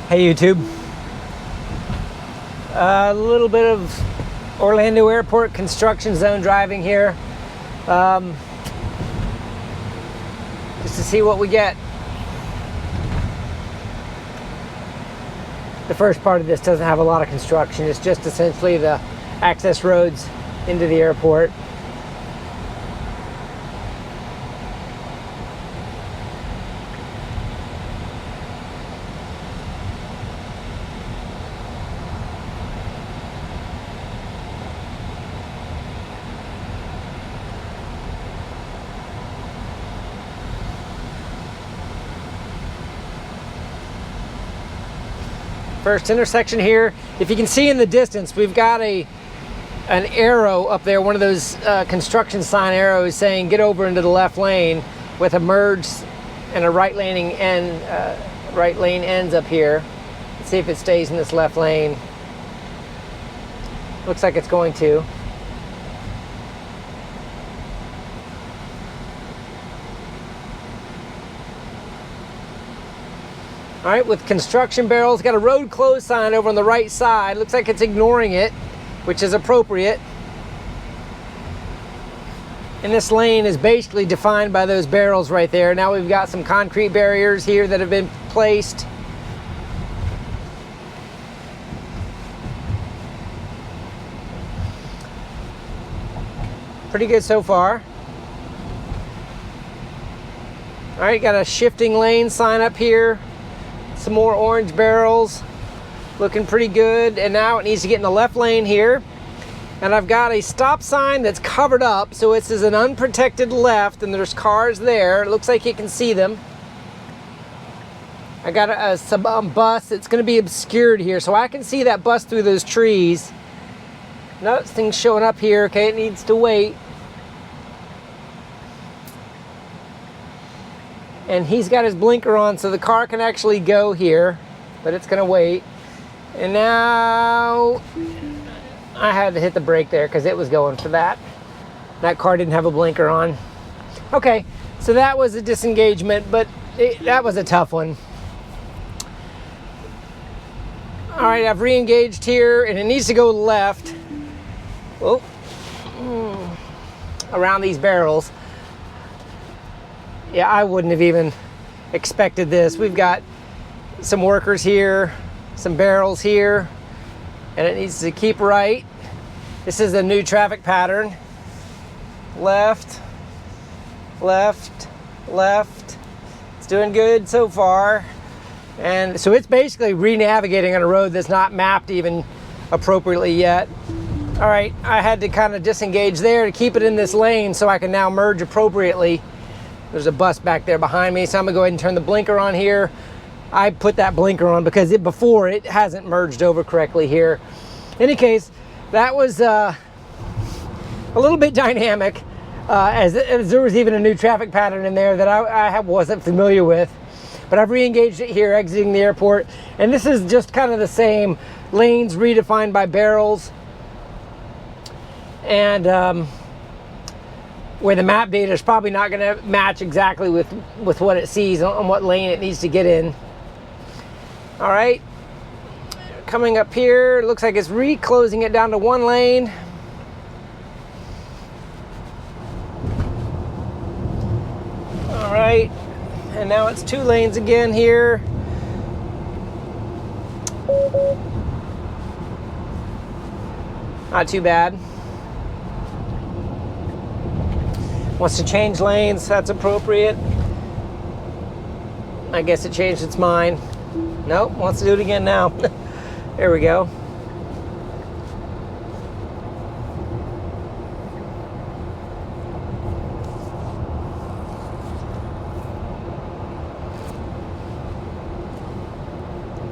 Hey YouTube. A little bit of Orlando Airport construction zone driving here. Just to see what we get. The first part of this doesn't have a lot of construction. It's just essentially the access roads into the airport. First intersection here. If you can see in the distance, we've got an arrow up there, one of those construction sign arrows saying get over into the left lane, with a merge and a right lane ends up here. Let's see if it stays in this left lane. Looks like it's going to. All right, with construction barrels, got a road closed sign over on the right side. Looks like it's ignoring it, which is appropriate. And this lane is basically defined by those barrels right there. Now we've got some concrete barriers here that have been placed. Pretty good so far. All right, got a shifting lane sign up here. Some more orange barrels, looking pretty good. And now it needs to get in the left lane here. And I've got a stop sign that's covered up, so it says an unprotected left, and there's cars there. It looks like you can see them. I got a bus that's going to be obscured here, so I can see that bus through those trees. Nothing's showing up here. Okay, it needs to wait. And he's got his blinker on, so the car can actually go here, but it's gonna wait. And now I had to hit the brake there because it was going for that. That car didn't have a blinker on. Okay, so that was a disengagement, but that was a tough one. All right, I've re-engaged here, and it needs to go left. Oh, around these barrels. Yeah, I wouldn't have even expected this. We've got some workers here, some barrels here, and it needs to keep right. This is a new traffic pattern. Left, left, left. It's doing good so far. And so it's basically re-navigating on a road that's not mapped even appropriately yet. All right, I had to kind of disengage there to keep it in this lane so I can now merge appropriately. There's a bus back there behind me, so I'm gonna go ahead and turn the blinker on here. I put that blinker on because before it hasn't merged over correctly here. In any case, that was a little bit dynamic, as there was even a new traffic pattern in there that I wasn't familiar with. But I've re-engaged it here, exiting the airport, and this is just kind of the same. Lanes redefined by barrels, and where the map data is probably not going to match exactly with what it sees on what lane it needs to get in. All right, coming up here, looks like it's re-closing it down to one lane. All right, and now it's two lanes again here. Not too bad. Wants to change lanes, that's appropriate. I guess it changed its mind. Nope, wants to do it again now. There we go.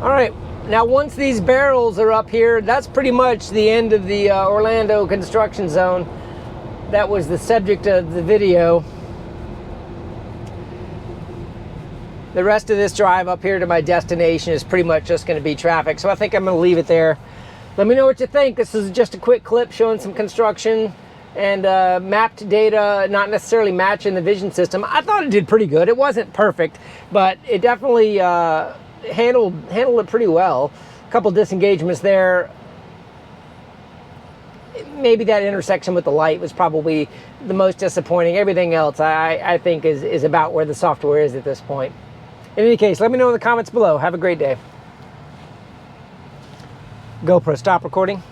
All right, now once these barrels are up here, that's pretty much the end of the Orlando construction zone. That was the subject of the video. The rest of this drive up here to my destination is pretty much just going to be traffic, so I think I'm going to leave it there. Let me know what you think. This is just a quick clip showing some construction and mapped data, not necessarily matching the vision system. I thought it did pretty good. It wasn't perfect, but it definitely handled it pretty well. A couple disengagements there. Maybe that intersection with the light was probably the most disappointing. Everything else I think is about where the software is at this point. In any case, let me know in the comments below. Have a great day. GoPro, stop recording.